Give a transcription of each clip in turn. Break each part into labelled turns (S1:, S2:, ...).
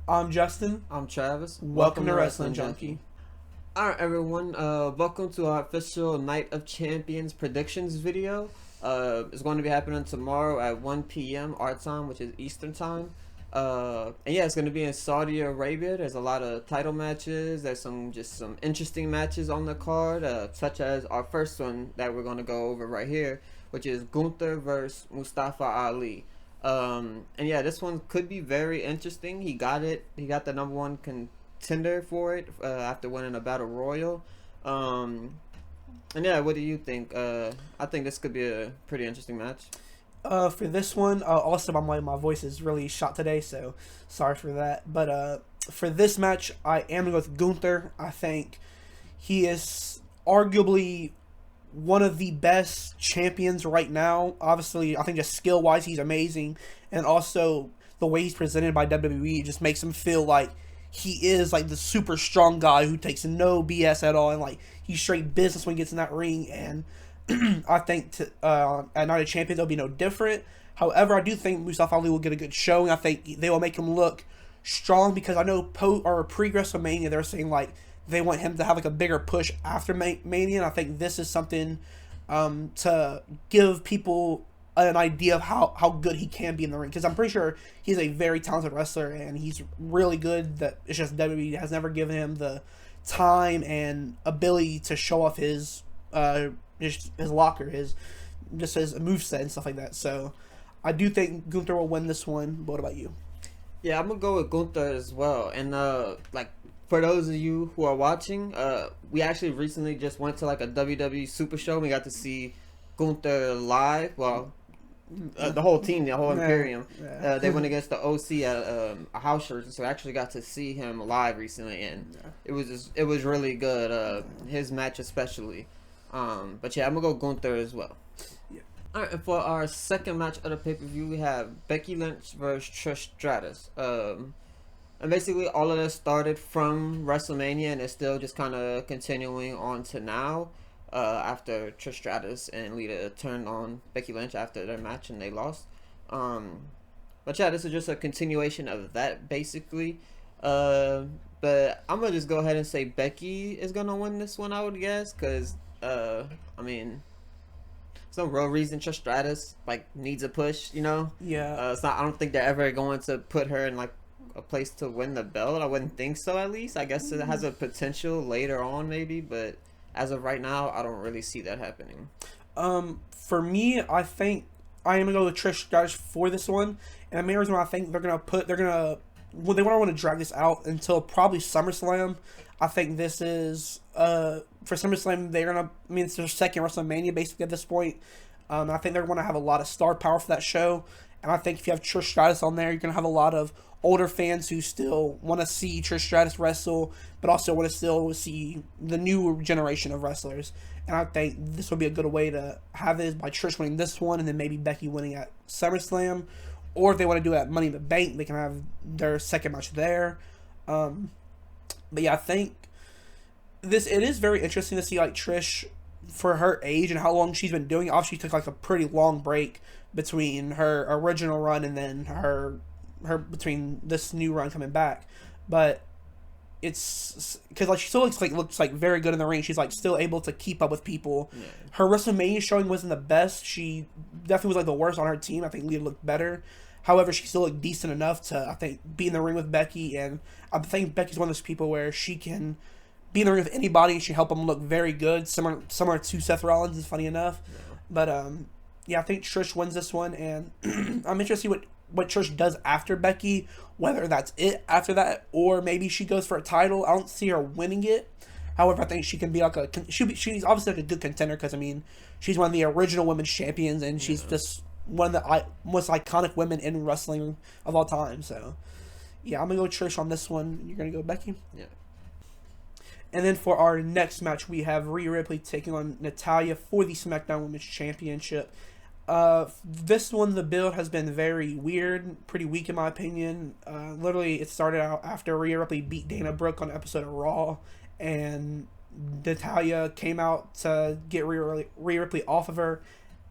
S1: I'm Justin.
S2: I'm Travis.
S1: Welcome to Wrestling Junkie.
S2: Alright, everyone. Welcome to our official Night of Champions predictions video. It's going to be happening tomorrow at 1 p.m. our time, which is Eastern time. And yeah, it's going to be in Saudi Arabia. There's a lot of title matches. There's some interesting matches on the card, such as our first one that we're going to go over right here, which is Gunther versus Mustafa Ali. And yeah, this one could be very interesting. He got it. He got the number one contender for it after winning a battle royal. And yeah, what do you think? I think this could be a pretty interesting match.
S1: For this one, also my voice is really shot today, so sorry for that. But for this match, I am going to go with Gunther. I think he is arguably one of the best champions right now. Obviously, I think just skill-wise, he's amazing. And also, the way he's presented by WWE just makes him feel like he is like the super strong guy who takes no BS at all. And like, he's straight business when he gets in that ring. And I think at Night of Champions, it'll be no different. However, I do think Mustafa Ali will get a good showing. I think they will make him look strong because I know pre-WrestleMania, they're saying like, they want him to have like a bigger push after Mania, and I think this is something to give people an idea of how good he can be in the ring. Because I'm pretty sure he's a very talented wrestler, and he's really good. That it's just WWE has never given him the time and ability to show off his locker, his moveset and stuff like that. So I do think Gunther will win this one. What about you?
S2: Yeah, I'm gonna go with Gunther as well. And for those of you who are watching, we actually recently just went to like a WWE Super Show. We got to see Gunther live. Well, the whole team, the whole Imperium.
S1: Yeah.
S2: They went against the OC at a house show, so I actually got to see him live recently, and it was really good. His match especially. But yeah, I'm gonna go Gunther as well.
S1: Yeah.
S2: All right, and for our second match of the pay-per-view, we have Becky Lynch versus Trish Stratus. And basically, all of this started from WrestleMania, and it's still just kind of continuing on to now. After Trish Stratus and Lita turned on Becky Lynch after their match and they lost. But yeah, this is just a continuation of that, basically. But I'm gonna just go ahead and say Becky is gonna win this one, I would guess, because I mean, there's no real reason Trish Stratus needs a push, you know.
S1: Yeah.
S2: It's not. I don't think they're ever going to put her in a place to win the belt. I wouldn't think so, at least. I guess it has a potential later on, maybe, but as of right now, I don't really see that happening.
S1: For me, I think I am gonna go with Trish Stratus for this one, and the main reason why I think they want to drag this out until probably SummerSlam. I think this is for SummerSlam it's their second WrestleMania basically at this point. I think they're going to have a lot of star power for that show, and I think if you have Trish Stratus on there, you're going to have a lot of older fans who still want to see Trish Stratus wrestle, but also want to still see the new generation of wrestlers. And I think this would be a good way to have it by Trish winning this one, and then maybe Becky winning at SummerSlam. Or if they want to do it at Money in the Bank, they can have their second match there. But yeah, I think it is very interesting to see Trish for her age and how long she's been doing it. Obviously, she took a pretty long break between her original run and then her between this new run coming back. But it's because she still looks very good in the ring. She's still able to keep up with people. Yeah. Her WrestleMania showing wasn't the best. She definitely was the worst on her team. I think Lita looked better. However, she still looked decent enough to, I think, be in the ring with Becky. And I think Becky's one of those people where she can be in the ring with anybody and she help them look very good. Similar to Seth Rollins, is funny enough. Yeah. But yeah, I think Trish wins this one, and I'm interested to see what Trish does after Becky, whether that's it after that, or maybe she goes for a title. I don't see her winning it. However, I think she can be she's obviously a good contender because, I mean, she's one of the original women's champions, and she's just one of the most iconic women in wrestling of all time. So, yeah, I'm going to go Trish on this one. You're going to go Becky?
S2: Yeah.
S1: And then for our next match, we have Rhea Ripley taking on Natalya for the SmackDown Women's Championship. This one, the build has been very weird, pretty weak in my opinion. Literally, it started out after Rhea Ripley beat Dana Brooke on an episode of Raw, and Natalya came out to get Rhea Ripley off of her,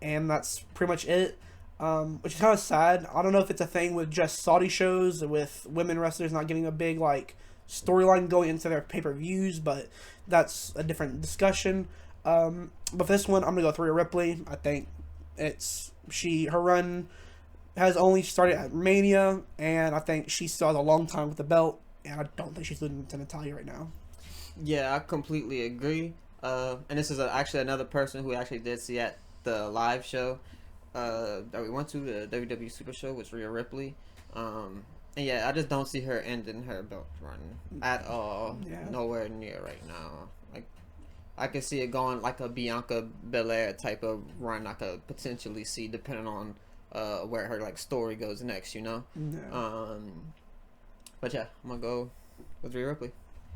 S1: and that's pretty much it. which is kind of sad. I don't know if it's a thing with just Saudi shows with women wrestlers not getting a big like storyline going into their pay-per-views, but that's a different discussion. But for this one, I'm gonna go with Rhea Ripley. I think her run has only started at Mania, and I think she still has a long time with the belt, and I don't think she's losing to Natalya right now.
S2: Yeah, I completely agree. And this is actually another person who actually did see at the live show that we went to, the WWE Super Show, was Rhea Ripley. And yeah, I just don't see her ending her belt run at all.
S1: Yeah.
S2: Nowhere near right now. Like, I could see it going like a Bianca Belair type of run I could potentially see, depending on where her like story goes next, you know.
S1: Yeah.
S2: But yeah, I'm gonna go with Rhea Ripley.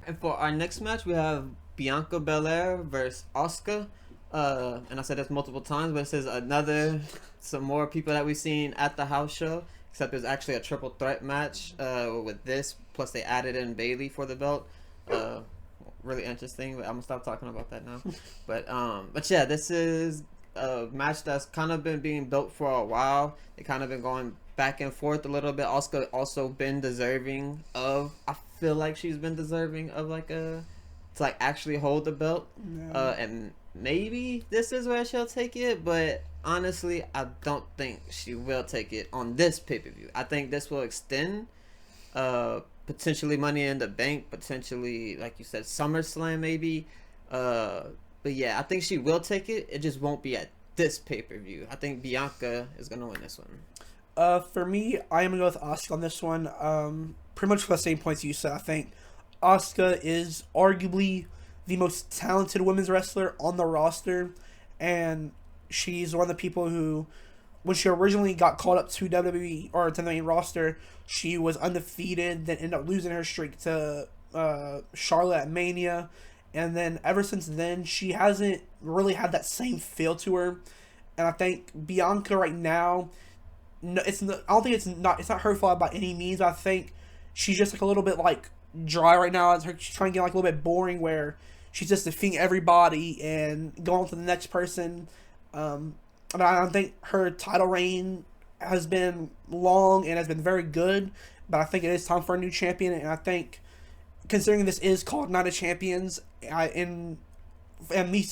S2: And for our next match, we have Bianca Belair versus Asuka. And I said this multiple times, but it says some more people that we've seen at the house show. Except it's actually a triple threat match with this. Plus they added in Bayley for the belt. Really interesting, but I'm gonna stop talking about that now. But yeah, this is a match that's kind of been being built for a while. They kind of been going back and forth a little bit. Asuka also been deserving of. I feel like she's been deserving of to actually hold the belt.
S1: Yeah.
S2: And maybe this is where she'll take it, but honestly, I don't think she will take it on this pay-per-view. I think this will extend potentially Money in the Bank, potentially, like you said, SummerSlam maybe. But yeah, I think she will take it. It just won't be at this pay-per-view. I think Bianca is going to win this one.
S1: For me, I am going to go with Asuka on this one. Pretty much for the same points you said. I think Asuka is arguably the most talented women's wrestler on the roster, and she's one of the people who, when she originally got called up to WWE or to the main roster, she was undefeated, then ended up losing her streak to Charlotte at Mania, and then ever since then she hasn't really had that same feel to her. And I think Bianca right now, no, it's not. I don't think it's not her fault by any means. I think she's just like a little bit like dry right now. She's trying to get like a little bit boring where she's just defeating everybody and going on to the next person. And I don't think her title reign has been long and has been very good, but I think it is time for a new champion. And I think, considering this is called Night of Champions, and me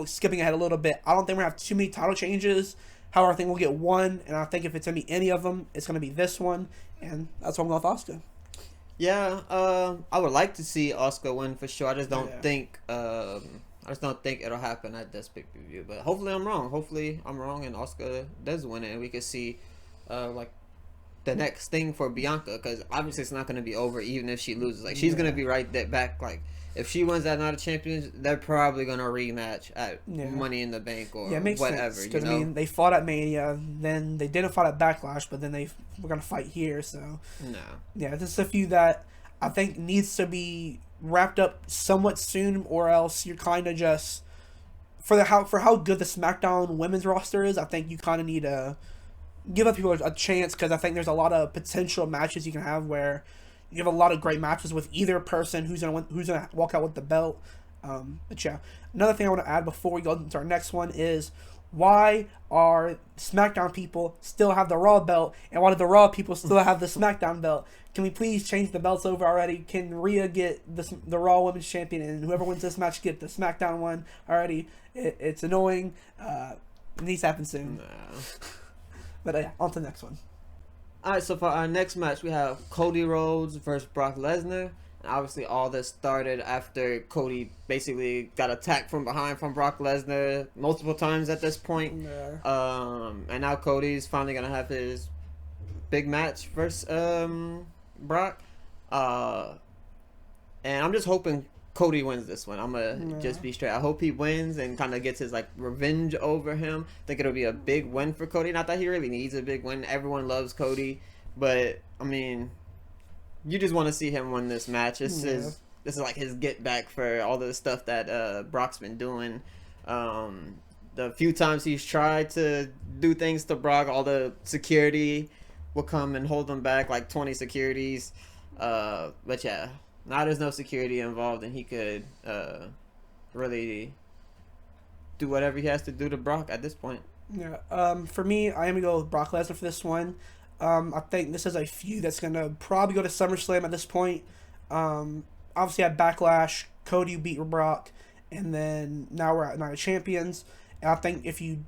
S1: skipping ahead a little bit, I don't think we're gonna have too many title changes. However, I think we'll get one, and I think if it's gonna be any of them, it's gonna be this one, and that's why I'm going with Asuka.
S2: Yeah, I would like to see Asuka win for sure. I just don't think it'll happen at this pay-per-view. But hopefully I'm wrong. Hopefully I'm wrong and Asuka does win it, and we can see like the next thing for Bianca, because obviously it's not going to be over even if she loses. Like, she's going to be right there back. Like, if she wins that Night of Champions, they're probably going to rematch at Money in the Bank or
S1: makes
S2: whatever.
S1: Sense, because I mean, they fought at Mania, then they didn't fight at Backlash, but then they were going to fight here. So just a few that I think needs to be wrapped up somewhat soon, or else you're kind of just for how good the SmackDown women's roster is. I think you kind of need to give up people a chance, because I think there's a lot of potential matches you can have where you have a lot of great matches with either person who's gonna walk out with the belt. But yeah, another thing I want to add before we go into our next one is, why are SmackDown people still have the Raw belt, and why do the Raw people still have the SmackDown belt? Can we please change the belts over already? Can Rhea get the Raw Women's Champion, and whoever wins this match get the SmackDown one already? It's annoying. It needs to happen soon.
S2: Nah.
S1: But yeah, on to the next one.
S2: Alright, so for our next match, we have Cody Rhodes versus Brock Lesnar. And obviously, all this started after Cody basically got attacked from behind from Brock Lesnar multiple times at this point.
S1: Yeah.
S2: And now Cody's finally going to have his big match versus Brock. And I'm just hoping Cody wins this one. I'm gonna just be straight. I hope he wins and kind of gets his like revenge over him. I think it'll be a big win for Cody. Not that he really needs a big win. Everyone loves Cody, but I mean, you just want to see him win this match. This is like his get back for all the stuff that Brock's been doing. The few times he's tried to do things to Brock, all the security will come and hold him back, like 20 securities. But yeah. Now there's no security involved, and he could really do whatever he has to do to Brock at this point.
S1: Yeah. For me, I am gonna go with Brock Lesnar for this one. I think this is a feud that's gonna probably go to SummerSlam at this point. Obviously at Backlash, Cody beat Brock, and then now we're at Night of Champions. And I think if you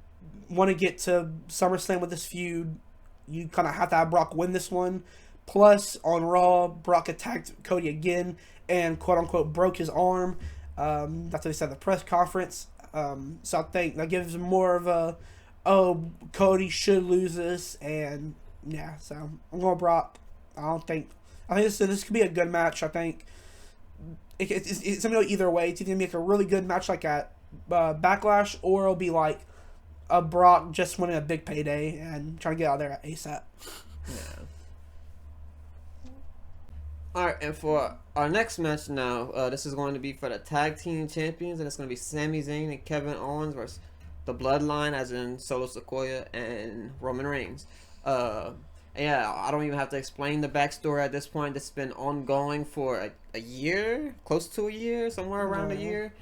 S1: want to get to SummerSlam with this feud, you kind of have to have Brock win this one. Plus, on Raw, Brock attacked Cody again and quote unquote broke his arm. That's what they said at the press conference. So I think that gives more of a, oh, Cody should lose this, and yeah, so I'm going Brock. I think this could be a good match. I think it's gonna go either way. It's either gonna make a really good match like at Backlash, or it'll be like a Brock just winning a big payday and trying to get out of there ASAP.
S2: Yeah. Alright, and for our next match now, this is going to be for the tag team champions, and it's going to be Sami Zayn and Kevin Owens versus the Bloodline, as in Solo Sikoa and Roman Reigns. And yeah, I don't even have to explain the backstory at this point. This has been ongoing for a year, close to a year, somewhere around a year.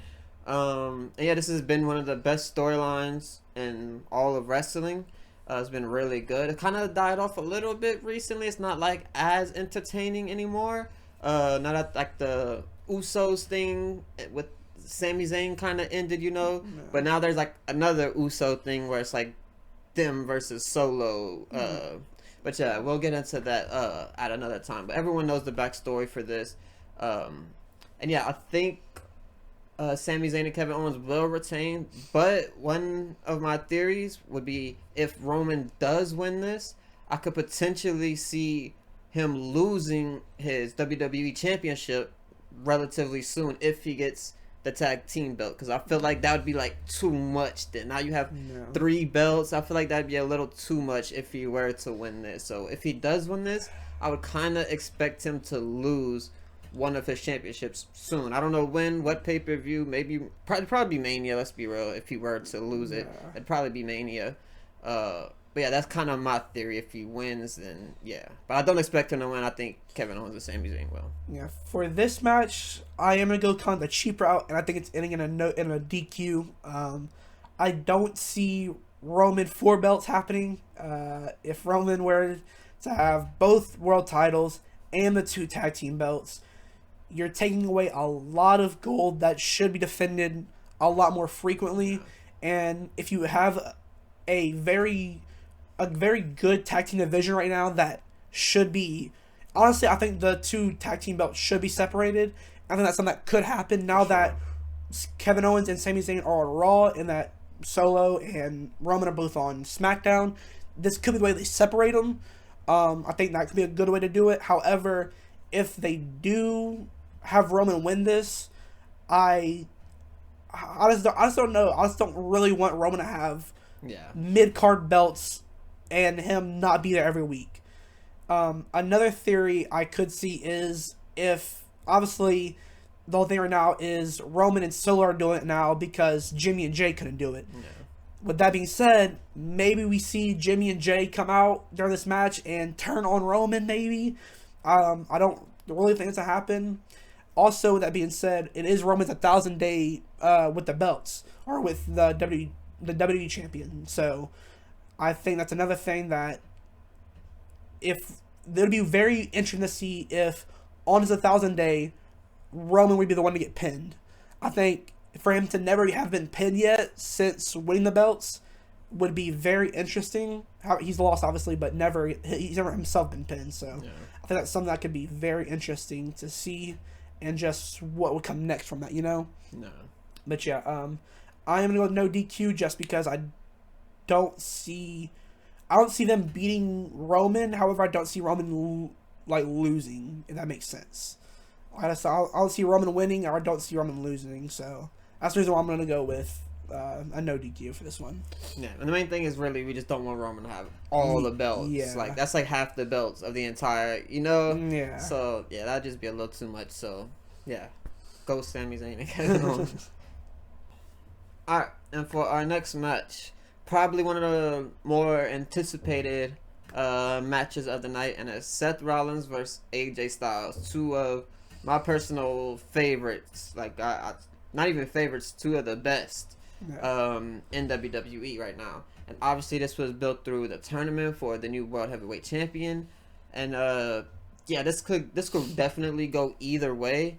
S2: And yeah, this has been one of the best storylines in all of wrestling. It's been really good. It kind of died off a little bit recently. It's not like as entertaining anymore. Not that like the Usos thing with Sami Zayn kind of ended, you know.
S1: No.
S2: But now there's like another Uso thing where it's like them versus Solo. But yeah, we'll get into that at another time. But everyone knows the backstory for this. And yeah, I think Sami Zayn and Kevin Owens will retain, but one of my theories would be if Roman does win this, I could potentially see him losing his WWE Championship relatively soon if he gets the tag team belt, because I feel like that would be like too much. Then now you have 3 belts. I feel like that'd be a little too much if he were to win this. So if he does win this, I would kind of expect him to lose one of his championships soon. I don't know when, what pay-per-view, maybe probably be Mania, let's be real. If he were to lose it, it'd probably be Mania. But yeah, that's kind of my theory. If he wins, then yeah. But I don't expect him to win. I think Kevin Owens and Sami Zayn will.
S1: Yeah, for this match, I am gonna go kind of the cheap route, and I think it's ending in a DQ. I don't see Roman 4 belts happening. If Roman were to have both world titles and the 2 tag team belts, you're taking away a lot of gold that should be defended a lot more frequently. And if you have a very good tag team division right now that should be, honestly, I think the 2 tag team belts should be separated. I think that's something that could happen now that Kevin Owens and Sami Zayn are on Raw, and that Solo and Roman are both on SmackDown. This could be the way they separate them. I think that could be a good way to do it. However, if they do have Roman win this, I just don't know. I just don't really want Roman to have mid-card belts and him not be there every week. Another theory I could see is, if obviously the whole thing right now is Roman and Solo are doing it now because Jimmy and Jay couldn't do it. With that being said, maybe we see Jimmy and Jay come out during this match and turn on Roman, maybe. I don't really think it's going to happen. Also, with that being said, it is Roman's 1,000 day with the belts, or with the WWE champion. So I think that's another thing that it'll be very interesting to see if on his 1,000 day, Roman would be the one to get pinned. I think for him to never have been pinned yet since winning the belts would be very interesting. How he's lost, obviously, but he's never himself been pinned. So I think that's something that could be very interesting to see, and just what would come next from that, you know? But yeah, I am gonna go with no DQ just because I don't see them beating Roman. However, I don't see Roman losing, if that makes sense. I'll see Roman winning, or I don't see Roman losing. So that's the reason why I'm gonna go with a no DQ for this one.
S2: Yeah, and the main thing is really we just don't want Roman to have all the belts. Yeah, like that's like half the belts of the entire, you know. Yeah. So yeah, that'd just be a little too much. So yeah, go Sami Zayn and Kevin Owens. All right, and for our next match, probably one of the more anticipated matches of the night, and it's Seth Rollins versus AJ Styles, 2 of my personal favorites. Like not even favorites, 2 of the best in WWE right now. and obviously this was built through the tournament for the new World Heavyweight Champion, and yeah, this could definitely go either way.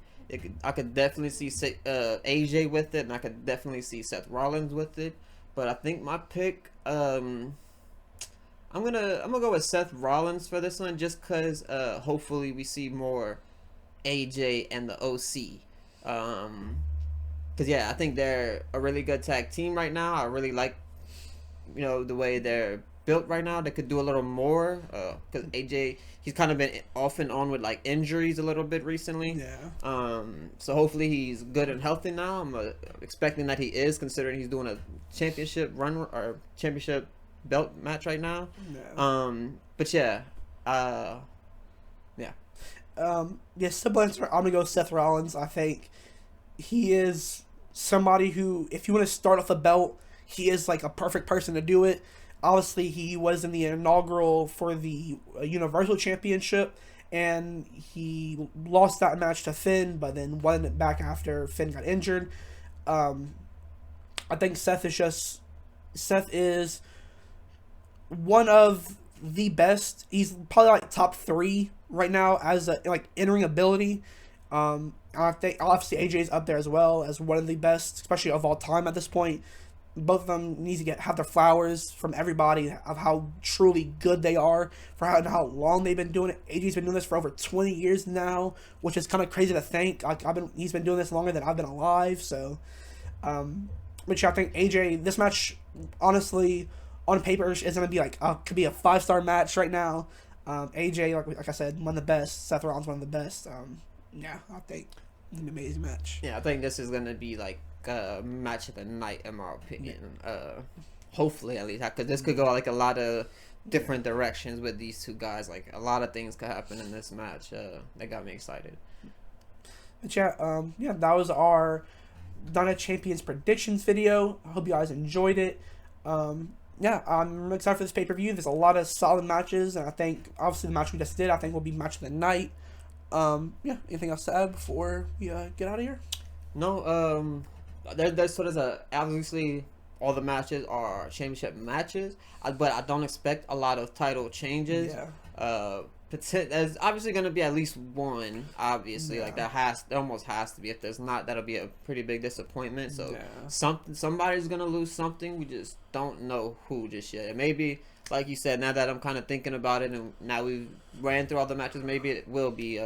S2: I could definitely see AJ with it, and I could definitely see Seth Rollins with it. But I think my pick, I'm gonna go with Seth Rollins for this one, just cause hopefully we see more AJ and the OC. Cause yeah, I think they're a really good tag team right now. I really like, the way they're built right now. They could do a little more. Cause AJ, he's kind of been off and on with like injuries a little bit recently.
S1: Yeah.
S2: So hopefully he's good and healthy now. I'm expecting that he is, considering he's doing a championship run or championship belt match right now.
S1: Yeah.
S2: But yeah, yeah.
S1: Yeah, simple answer. I'm gonna go Seth Rollins. I think he is somebody who, if you want to start off a belt, he is like a perfect person to do it. Obviously, he was in the inaugural for the Universal Championship, and he lost that match to Finn, but then won it back after Finn got injured. I think Seth is one of the best. He's probably like top 3 right now as a like entering ability. I think obviously AJ's up there as well as one of the best, especially of all time at this point. Both of them need to have their flowers from everybody of how truly good they are for how long they've been doing it. AJ's been doing this for over 20 years now, which is kind of crazy to think. Like he's been doing this longer than I've been alive. So, which I think AJ, this match, honestly, on paper is gonna be like could be a 5-star match right now. AJ, like I said, one of the best. Seth Rollins, one of the best. Yeah, I think it's an amazing match.
S2: Yeah, I think this is gonna be like match of the night in my opinion. Hopefully, at least, because this could go like a lot of different directions with these two guys. Like a lot of things could happen in this match. That got me excited.
S1: But yeah, that was our Dynamite Champions predictions video. I hope you guys enjoyed it. Yeah, I'm excited for this pay-per-view. There's a lot of solid matches, and I think obviously the match we just did, I think will be match of the night. Yeah, anything else to add before we get out of here?
S2: No, there's sort of obviously all the matches are championship matches, but I don't expect a lot of title changes.
S1: Yeah.
S2: There's obviously going to be at least one. Obviously,
S1: Yeah.
S2: like there almost has to be. If there's not, that'll be a pretty big disappointment. So
S1: Yeah.
S2: somebody's going to lose something. We just don't know who just yet. Maybe, like you said, now that I'm kind of thinking about it, and now we've ran through all the matches, maybe it will be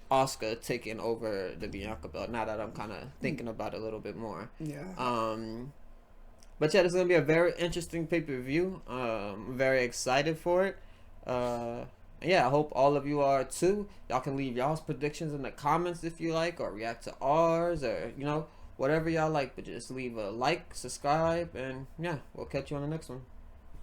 S2: Oscar taking over the Bianca belt. Now that I'm kind of thinking about it a little bit more.
S1: Yeah.
S2: But yeah, this is gonna be a very interesting pay-per-view. I'm very excited for it. Yeah, I hope all of you are too. Y'all can leave y'all's predictions in the comments if you like, or react to ours, or whatever y'all like. But just leave a like, subscribe, and yeah, we'll catch you on the next one.